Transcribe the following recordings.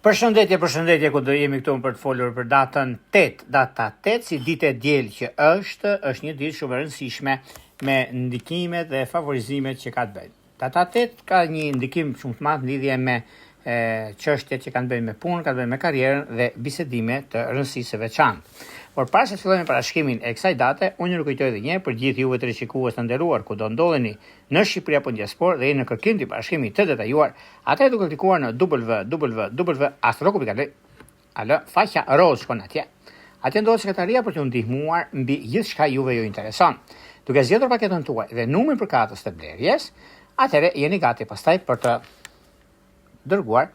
Përshëndetje, ku do jemi këtu për të folur për datën 8. Data 8 si ditë e diel që është një ditë shumë e rëndësishme me ndikimet dhe favorizimet që ka të bëjnë. Data 8 ka një ndikim shumë të madh në lidhje me çështjet që kanë të bëjnë me punën, kanë të bëjnë me karrierën dhe bisedime të rëndësisë së veçantë. Por para se të fillojmë parashikrimin e kësaj date, unë ju kujtoj edhe një herë për gjithë juve të rishikues të nderuar ku do ndodheni në Shqipëri apo në diasporë dhe jeni në kërkim të parashikrimit të detajuar, atëherë duke klikuar në www.al faqja roz shkon atje. Atje ndodhet sekretaria për t'ju ndihmuar mbi gjithçka juve ju intereson. Duke zgjedhur paketën tuaj dhe numrin për katës të blerjes, atëherë jeni gati pastaj për të dërguar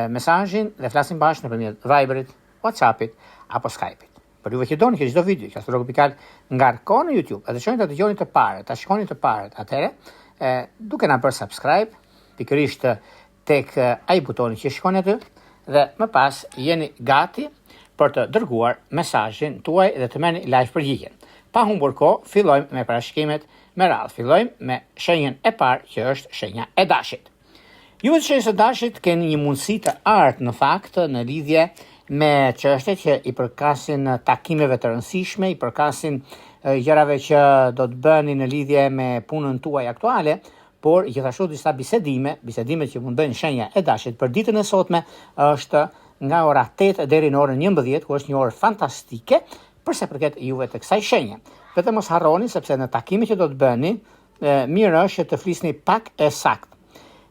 mesazhin dhe flasim bashkë nëpërmjet Viberit, WhatsAppit apo Skype-it. Për juve që doni që çdo video që Astrologu Pikal ngarkon në YouTube, atë shkoni ta dëgjoni të parë, ta shikoni të parë, atëherë duke na bërë subscribe, pikërisht tek ai butoni që shkon aty dhe më pas jeni gati për të dërguar mesazhin tuaj dhe të merrni live përgjigjen. Pa humbur kohë, fillojmë me parashikimet me radhë. Fillojmë me shenjën e parë që është shenja e Dashit. Ju të shenjës së Dashit keni një mundësi të artë në fakt në lidhje me çështjet që i përkasin takimeve të rëndësishme, i përkasin gjërave që do të bëni në lidhje me punën tuaj aktuale, por gjithashtu disa bisedime që mund bëjnë shenja e Dashit për ditën e sotme është nga ora 8 deri në orën 11, ku është një orë fantastike për sa përket juve të kësaj shenje. Vetëm mos harroni sepse në takimin që do të bëni, mirë është të flisni pak e saktë.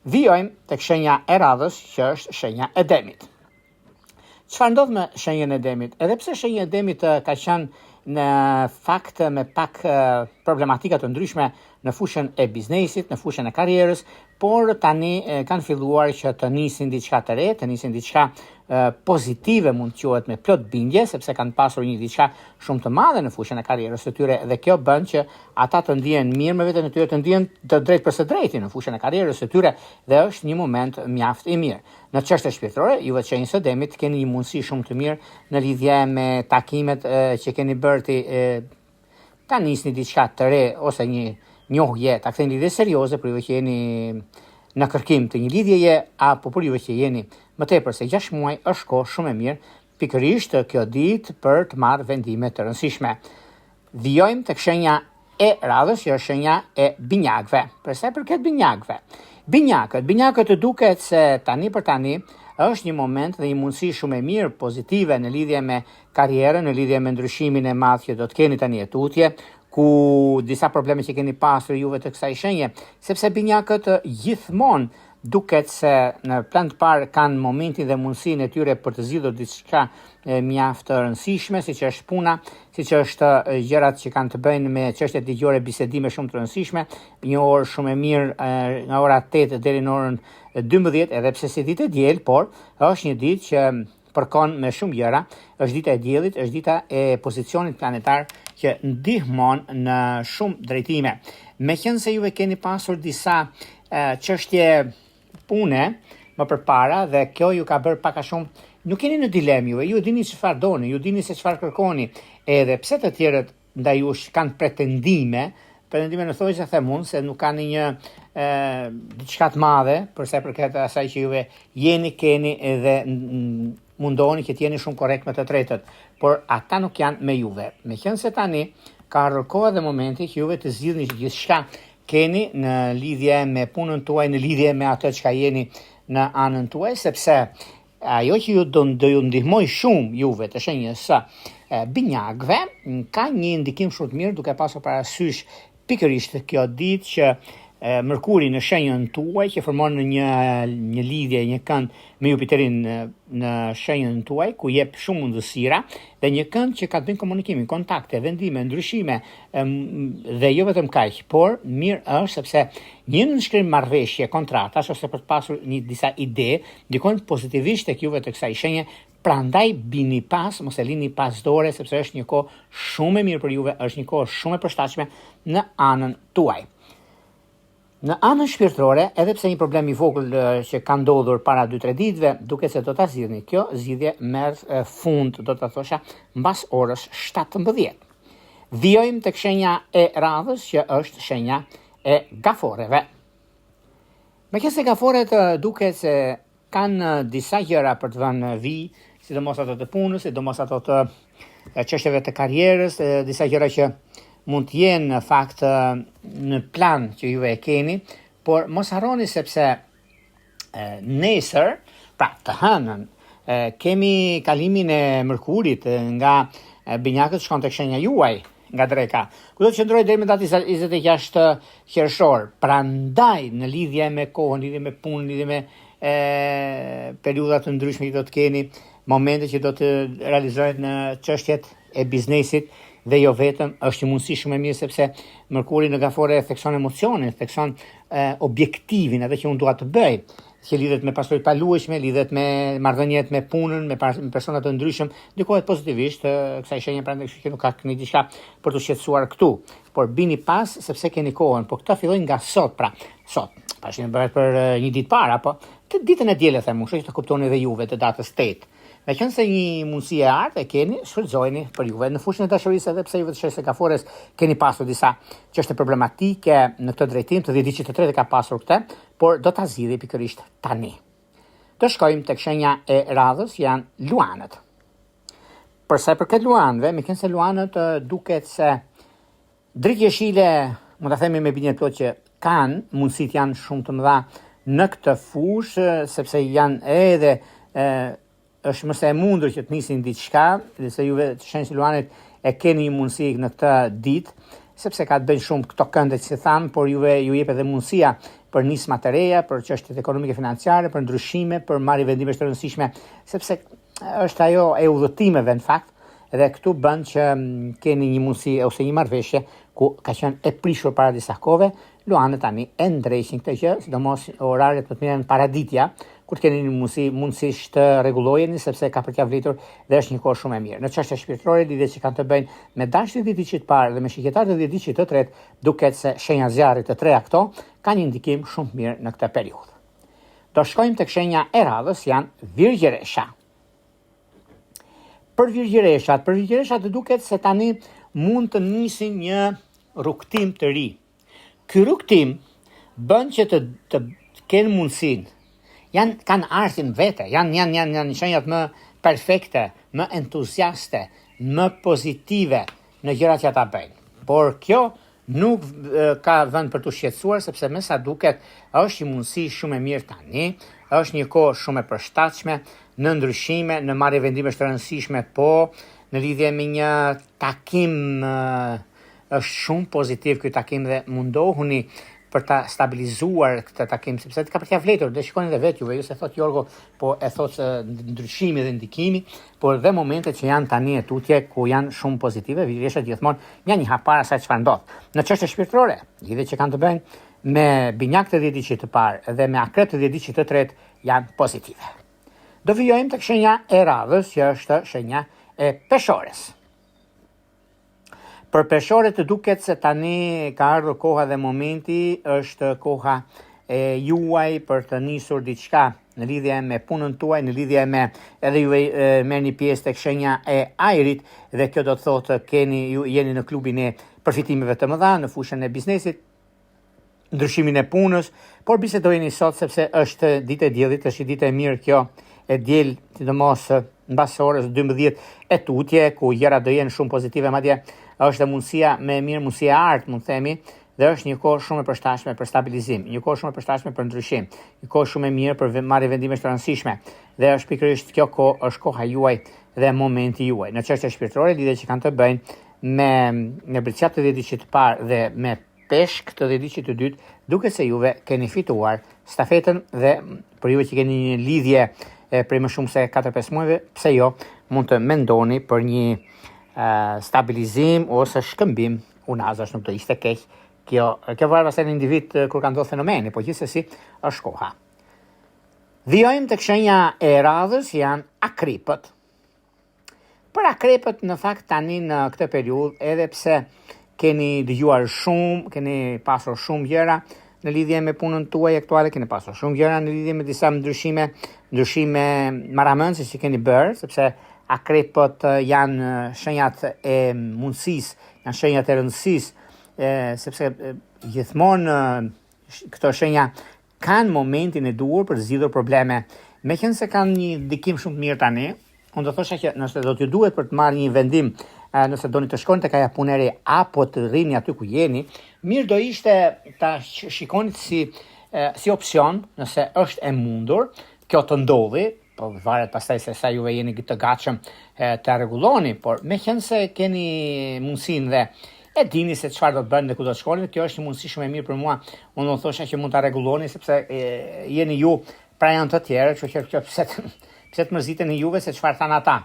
Vijojmë tek shenja e radhës, që është shenja e Demit. Çfarë ndodh me shenjën e Demit? Edhe pse shenja e Demit ka qenë në fakt me pak problematika të ndryshme në fushën e biznesit, në fushën e karrierës, por tani kanë filluar që të nisin diçka të re, të nisin diçka pozitive, mund të quhet me plot bindje, sepse kanë pasur një diçka shumë të madhe në fushën e karrierës së tyre dhe kjo bën që ata të ndihen mirë me veten e tyre, të ndihen të drejtë për së drejti në fushën e karrierës së tyre dhe është një moment mjaft i mirë. Në çështje shpirtërore, juve të shenjës së Demit keni një mundësi shumë të mirë në lidhje me takimet që keni bërë ta nisni diçka të re ose një njohje, ta ktheni lidhje serioze për juve që jeni në kërkim të një lidhjeje apo për juve që jeni më tepër se 6 muaj, është kohë shumë e mirë pikërisht kjo ditë për të marrë vendime të rëndësishme. Vijojmë tek shenja e radhës, që është shenja e binjakëve. Për sa i përket binjakëve. Binjakët duket se tani për tani është një moment dhe një mundësi shumë e mirë pozitive në lidhje me karrierën, në lidhje me ndryshimin e madh që do të keni tani e tutje, ku disa probleme që keni pasur juve të kësaj shenje, sepse binjakët gjithmonë duket se në plan të parë kanë momentin dhe mundësinë e tyre për të zgjidhur diçka mjaft të rëndësishme, siç është puna, siç është gjërat që kanë të bëjnë me çështjet ligjore, bisedime shumë të rëndësishme, një orë shumë e mirë nga ora 8 deri në orën 12, edhe pse si ditë e diel, por është një ditë që përkon me shumë gjëra, është dita e diellit, është dita e pozicionit planetar që ndihmon në shumë drejtime. Meqense juve keni pasur disa çështje pune më përpara dhe kjo ju ka bërë pak a shumë, nuk jeni në dilemë ju dini çfarë doni, ju dini se çfarë kërkoni, edhe pse të tjerët ndaj jush kanë pretendime në thojse them unë se nuk kanë një diçka të madhe për sa i përket asaj që juve keni edhe mundoni që t'jeni shumë korrekt me të tretët, por ata nuk janë me juve. Meqense tani ka ardhur koha dhe momenti që juve të zgjidhni gjithçka keni në lidhje me punën tuaj, në lidhje me atë çka jeni në anën tuaj, sepse ajo që do ju ndihmoj shumë juve të shenjës së binjakëve ka një ndikim shumë të mirë duke pasur parasysh pikërisht kjo ditë që Mërkuri në shenjën tuaj që formon një lidhje, një kënd me Jupiterin në shenjën tuaj, ku jep shumë mundësira dhe një kënd që ka të bëjë komunikimin, kontakte, vendime, ndryshime dhe jo vetëm kaq, por mirë është sepse një nënshkrim marrëveshje, kontratash ose për të pasur disa ide, ndikojnë pozitivisht tek juve të kësaj shenje. Prandaj bini pas, mos e lini pas dore, sepse është një kohë shumë e mirë për juve, është një kohë shumë e përshtatshme në anën tuaj. Në anën shpirtërore, edhe pse një problem i vogël që ka ndodhur para 2-3 ditëve, duket se do ta zgjidhni. Kjo zgjidhje merr fund, do ta thosha, mbas orës 17. Vijojmë tek shenja e radhës, që është shenja e gaforeve. Meqense gaforet duket se kanë disa gjëra për të dhënë vijë, sidomos ato të punës, sidomos ato të çështjeve të karrierës, disa gjëra që mund të jenë në fakt në plan që juve e keni, por mos harroni sepse nesër, pra të hënën, kemi kalimin e mërkurit nga binjakët shkon tek shenja juaj nga dreka, ku do të qëndroj deri më datën 26 qershor. Prandaj në lidhje me kohën, lidhje me punën, lidhje me periudha të ndryshme që do të keni, momente që do të realizohet në çështjet e biznesit dhe jo vetëm, është një mundësi shumë e mirë sepse Mërkuri në gafore thekson emocionin, thekson objektivin, atë që unë dua të bëj, që lidhet me pasojat paluajshme, lidhet me marrëdhëniet me punën, me persona të ndryshëm, ndikohet pozitivisht kësaj shenje, prandaj kështu që nuk ka diçka për të shqetësuar këtu. Por bini pas sepse keni kohën, por këto fillojnë nga sot, pra sot. Pastaj bëhet për një ditë para, po të ditën e dielës them, kështu që të kuptoni edhe juve të datës 8. Me qenë se një mundësi e artë e keni, shfrytëzojeni për juve. Në fushën e dashurisë edhe pse juve të shesë gafores keni pasur disa çështje problematike në këtë drejtim, të diçit të tretë ka pasur këtë, por do ta zgjidhni pikërisht tani. Të shkojmë tek shenja e radhës, janë luanët. Për sa i përket luanëve, me qenë se luanët duket se dritë jeshile, mund ta themi me bindje plot që kanë mundësit janë shumë të mëdha në këtë fushë, sepse janë edhe është mëse e mundur që të nisin diçka, dhe se juve të shenjë si luanit e keni një mundësi në këtë ditë, sepse ka të bëjnë shumë këto kënde që si thamë, por juve ju jep edhe mundësia për nisma të reja, për çështjet ekonomike financiare, për ndryshime, për marrje vendime të rëndësishme, sepse është ajo e udhëtimeve në fakt, dhe këtu bën që keni një mundësi ose një marrëveshje ku ka qenë e prishur para disa kohëve, luanët tani e ndrejshin këtë gjë, sidomos oraret të mirën paraditja, kur keni një mundësisht të rregullojeni sepse ka për t'ia vlitur dhe është një kohë shumë e mirë. Në çështje shpirtërore, lidhjet që kanë të bëjnë me dashjet e diçit të parë dhe me shqyrtarët e diçit të tretë, duket se shenja zjarrit të treja këto kanë një ndikim shumë të mirë në këtë periudhë. Do shkojmë tek shenja e radhës, janë Virgjëresha. Për Virgjëreshat duket se tani mund të nisin një rrugtim të ri. Ky rrugtim bën që të kenë mundësinë, kanë artin vete, janë shenjat më perfekte, më entuziaste, më pozitive në gjërat që ata bëjnë. Por kjo nuk ka vend për të shqetësuar, sepse me sa duket është një mundësi shumë e mirë tani, është një kohë shumë e përshtatshme në ndryshime, në marrje vendimesh të rëndësishme, po në lidhje me një takim është shumë pozitiv ky takim dhe mundohuni për ta stabilizuar këtë takim, sepse ka për t'ia vletur, dhe shikoni edhe vetë juve, ju se thot Jorgo, po e thot ndryshimi dhe ndikimi, por dhe momentet që janë tani e tutje ku janë shumë pozitive, Virgjëreshat gjithmonë janë një hap para sa çfarë ndodh. Në çështje shpirtërore, lidhjet që kanë të bëjnë me binjak të 10 diçit të parë dhe me akrep të 10 diçit të tretë janë pozitive. Do vijojmë tek shenja e radhës, që është shenja e peshores. Për peshorët duket se tani ka ardhur koha dhe momenti, është koha e juaj për të nisur diçka në lidhje me punën tuaj, në lidhje me edhe juve merrni pjesë tek shenja e ajrit, dhe kjo do të thotë jeni në klubin e përfitimeve të mëdha në fushën e biznesit, ndryshimin e punës, por bisedojeni sot sepse është ditë e diellit, është ditë e mirë kjo e diel, sidomos mbas orës 12 e tutje, ku gjërat do jenë shumë pozitive, madje është mundësia më e mirë, mundësia e artë, mund themi, dhe është një kohë shumë e përshtatshme për stabilizim, një kohë shumë e përshtatshme për ndryshim, një kohë shumë e mirë për marrje vendimesh të rëndësishme, dhe është pikërisht kjo kohë është koha juaj dhe momenti juaj. Në çështje shpirtërore, lidhjet që kanë të bëjnë me bricjat të 10 diçit të parë dhe me peshk të 10 diçit të dytë, duket se juve keni fituar stafetën, dhe për juve që keni një lidhje prej më shumë se 4-5 muajve, pse jo, mund të mendoni për një stabilizim ose shkëmbim. Unazash nuk do ishte keq. Kjo varet pastaj në individ kur ka ndodhur fenomeni, po gjithsesi është koha. Vijojmë tek shenja e radhës, janë akripët. Për akripët në fakt tani në këtë periudhë, edhe pse keni dëgjuar shumë, keni pasur shumë gjëra në lidhje me punën tuaj aktuale, keni pasur shumë gjëra në lidhje me disa ndryshime marramëndse që keni bërë, sepse akrepët janë shenjat e mundësisë, janë shenjat e rëndësisë, sepse gjithmonë këto shenja kanë momentin e duhur për zgjidhur probleme Meqense kanë një ndikim shumë të mirë tani, unë do thosha që nëse do t'ju duhet për të marrë një vendim, nëse doni të shkoni tek ajo punë e re apo të rrini aty ku jeni, mirë do ishte ta shikoni si opsion, nëse është e mundur, kjo të ndodhi, po varet pastaj se sa juve jeni të gatshëm ta rregulloni, por meqense keni mundësinë dhe e dini se çfarë do të bëni dhe ku do të shkoni, kjo është një mundësi shumë e mirë për mua. Unë do thosha që mund ta rregulloni sepse jeni ju pra janë të tjerë, kështu që pse të mërziteni juve se çfarë thanë ata.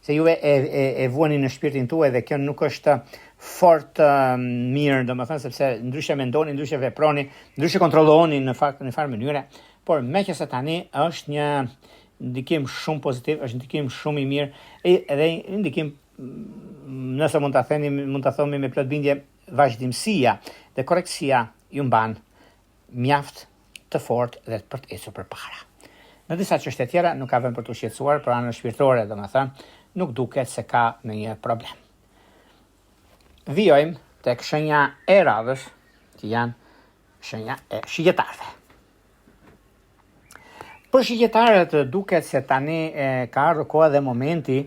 Se juve e vuani në shpirtin tuaj dhe kjo nuk është fort mirë, domethënë sepse ndryshe mendoni, ndryshe veproni, ndryshe kontrolloni në farë mënyre, por meqense tani është një ndikim shumë pozitiv, është ndikim shumë i mirë edhe ndikim, nëse mund ta themi me plot bindje, vazhdimësia dhe korrektësia ju mban mjaft të fortë dhe për të ecur përpara. Në disa çështje tjera nuk ka vend për të shqetësuar, për anën shpirtërore, domethënë, nuk duket se ka ndonjë problem. Vijojmë tek shenja e radhës, që janë shenja e shigjetarëve. Për shigjetarët duket se tani ka ardhur koha dhe momenti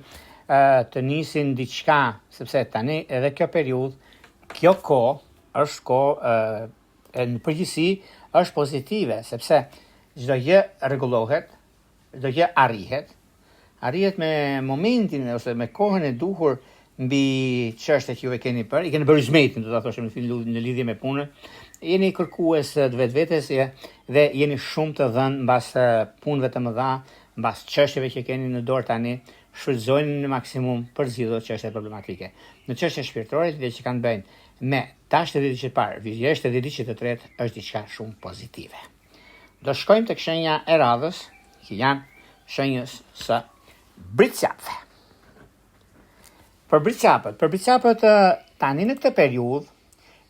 të nisin diçka, sepse tani edhe kjo periudhë, kjo kohë është kohë në përgjithësi është pozitive, sepse çdo gjë rregullohet, çdo gjë arrihet me momentin ose me kohën e duhur mbi çështjet që ju i keni bërë zmetin, do ta thoshim në lidhje me punën. Jeni kërkues të vetvetes dhe jeni shumë të dhënë mbas punëve të mëdha, mbas çështjeve që keni në dorë tani, shfrytëzojeni në maksimum për zgjidhur çështje problematike. Në çështje shpirtërore, dhe që kanë bëjnë me dashje të ditës së parë, vijeshtë të ditës së tretë, është diçka shumë pozitive. Do shkojmë tek shenja e radhës, që janë shenjës së bricapëve. Për bricapët tani në këtë periudhë,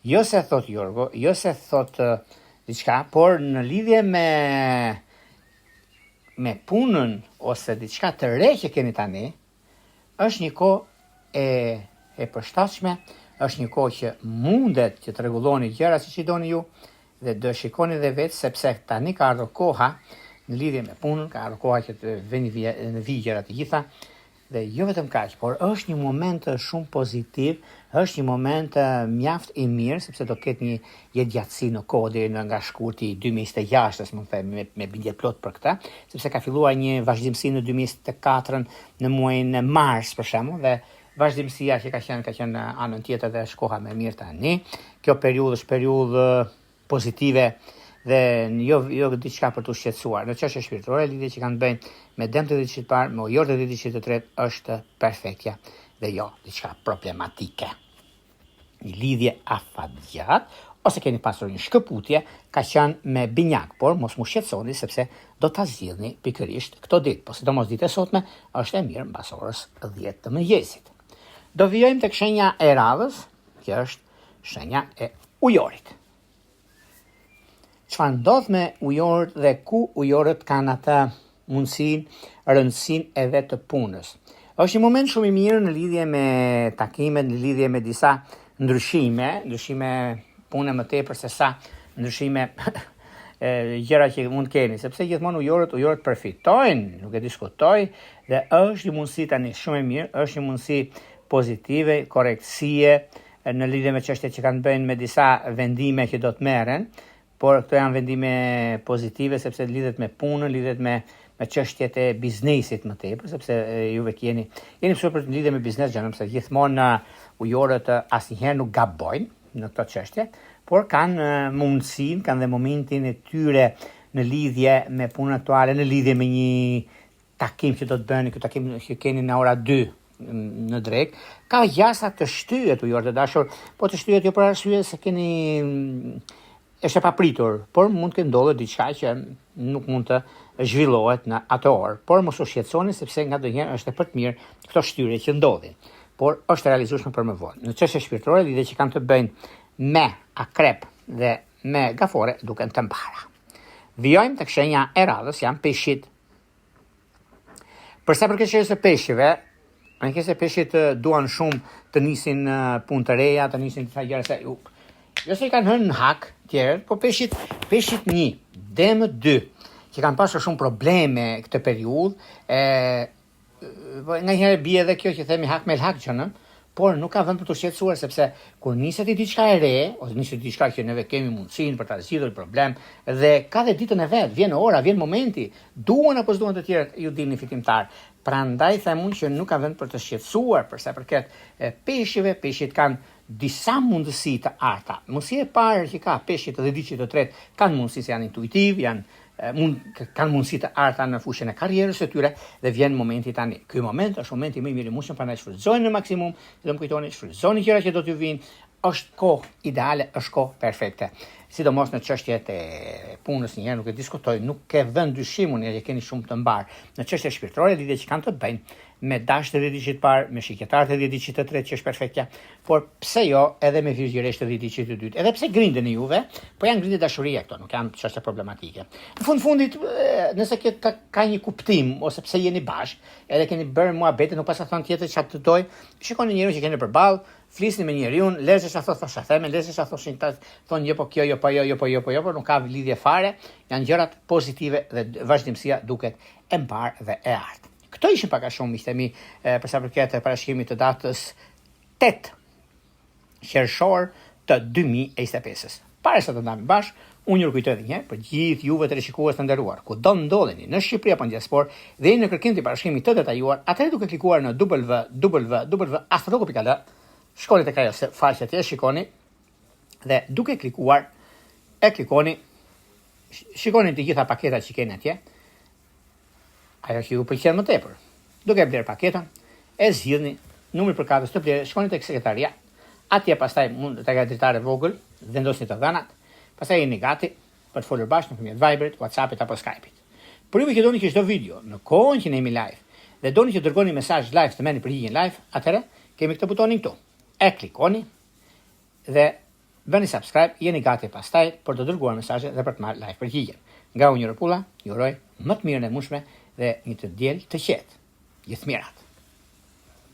jo se thot Jorgo, jo se thot diçka, por në lidhje me punën ose diçka të re që keni tani, është një kohë e përshtatshme, është një kohë që mundet që të rregulloni gjërat siç i doni ju dhe do shikoni dhe vetë sepse tani ka ardhur koha në lidhje me punën, ka ardhur koha që të vini në vijë gjërat të gjitha. Dhe jo vetëm kaq, por është një moment shumë pozitiv, është një moment mjaft i mirë, sepse do ketë një jetëgjatësi në kohë deri nga shkurti 2026, mund të them me bindje plot për këtë, sepse ka filluar një vazhdimsi në 2024 në muajin e mars për shembull, dhe vazhdimësia që ka qenë anën tjetër dhe është koha më e mirë tani. Kjo periudhë është periudhë pozitive dhe jo diçka për të shqetësuar. Në çështje shpirtërore, lidhje që kanë bëjnë me dëmt të ditës së parë, me ujor të ditës së tretë është perfektja dhe jo diçka problematike. Një lidhje afatgjat ose keni pasur një shkëputje ka qenë me binjak, por mos mu shqetësoni sepse do ta zgjidhni pikërisht këto ditë, por sidomos ditën e sotme është e mirë mbas orës 10 të mëngjesit. Do vijojmë tek shenja e radhës, që është shenja e ujorit. Çfarë ndodh me ujorët dhe ku ujorët kanë atë rëndësinë edhe të punës. Është një moment shumë i mirë në lidhje me takimet, në lidhje me disa ndryshime pune më tepër se sa ndryshime gjëra që mund keni, sepse gjithmonë ujorët përfitojnë, nuk e diskutoj, dhe është një mundësi tani shumë e mirë, është një mundësi pozitive, korrektësie në lidhje me çështjet që kanë bëjnë me disa vendime që do të merren. Por këto janë vendime pozitive sepse lidhet me punën, lidhet me çështjet e biznesit më tepër, sepse juve jeni mësuar për të lidhje me biznes, sepse gjithmonë ujorët asnjëherë nuk gabojnë në këto çështje, por kanë mundësinë, kanë dhe momentin e tyre në lidhje me punën aktuale, në lidhje me një takim që do të bëni, ky takim që keni në ora 2 në drek, ka gjasa të shtyhet ujorët e dashur, po të shtyhet jo për arsye se keni është e papritur, por mund të ndodhë diçka që nuk mund të zhvillohet në atë orë. Por mos u shqetësoni sepse ngadonjëherë është e për të mirë këto shtyrje që ndodhin. Por është realizueshme për më vonë. Në çështje shpirtërore, lidhje që kanë të bëjnë me akrep dhe me gafore duken të mbara. Vijojmë tek shenja e radhës, janë peshqit. Për sa përket çështjes së peshqive, anëse peshqit duan shumë të nisin punë të reja, të nisin disa gjëra se jo se i kanë hënë në hak tjerët, po peshqit 1, demë 2, që kanë pasur shumë probleme këtë periudhë, nganjëherë bie edhe kjo që themi hak me hak gjënë, por nuk ka vend për të shqetësuar sepse kur niset diçka e re, ose niset diçka që neve kemi mundësinë për ta zgjidhur problem dhe ka dhe ditën e vet, vjen ora, vjen momenti, duan apo s'duan të tjerët, ju dini fitimtar. Prandaj them unë që nuk ka vend për të shqetësuar për sa përket peshqive, peshqit kanë disa mundësi të arta. Mundësia e parë që ka peshqit dhe diçit të tretë kanë mundësi se janë intuitiv, kanë mundësi të arta në fushën e karrierës së tyre dhe vjen momenti tani. Ky moment është momenti më i mirëmueshëm për të shfrytzuar në maksimum, dhe më kujtoni, shfrytëzoni gjërat që do t'ju vinë, është kohë ideale, është kohë perfekte. Sidomos në çështjet e punës, njëherë nuk e diskutoj, nuk ke vend dyshimun që keni shumë të mbar. Në çështje shpirtërore, lidhje që kanë të bëjnë me dashtë të diçit parë, me shikjetarët e diçit të tretë që është perfektja, por pse jo edhe me vizhgjeresht të diçit të dytë. Edhe pse grindeni juve, po janë grindje dashurie këto, nuk janë çështje problematike. Në fundit, nëse ka një kuptim ose pse jeni bashkë, edhe keni bërë muhabete, nuk pasa thon tjetër çfarë të doj, shikoni njeriu që keni përballë, flisni me njeriu, lezë sa thosh theme, lezë sa thoshin thonë jo po kjo, jo po jo, por nuk ka lidhje fare, janë gjërat pozitive dhe vazhdimësia duket e mbar dhe e artë. Këto ishin pak a shumë, miqtemi, për sa përket parashikimit të datës 8 qershor të 2025-s. Para se të ndajmë bashkë, unë ju kujtoj edhe një herë për gjithë juve të rishikues të nderuar, ku do ndodheni në Shqipëri apo në diasporë dhe në kërkim të parashikimit të detajuar, atëherë duke klikuar në www.astrologo.al, shkoni tek ajo faqe atje, shikoni dhe duke klikuar shikoni të gjitha paketat që keni atje. Ajo që ju pëlqen më tepër. Duke bler paketën, e zgjidhni, numri për katës të blerë, shkoni tek sekretaria. Atje pastaj mund të ka dritare vogël, vendosni të dhënat. Pastaj jeni gati për të folur bashkë nëpërmjet Viberit, WhatsAppit apo Skype-it. Por ju që doni që çdo video në kohën që ne jemi live dhe doni që dërgoni mesazh live të merrni përgjigjen live, atëherë kemi këtë butonin këtu. E klikoni dhe bëni subscribe, jeni gati pastaj për të dërguar mesazhe dhe për të marrë live përgjigjen. Nga unë Ropulla, ju uroj më të mirën e mundshme dhe një të diel të qetë. Gjithë mirat.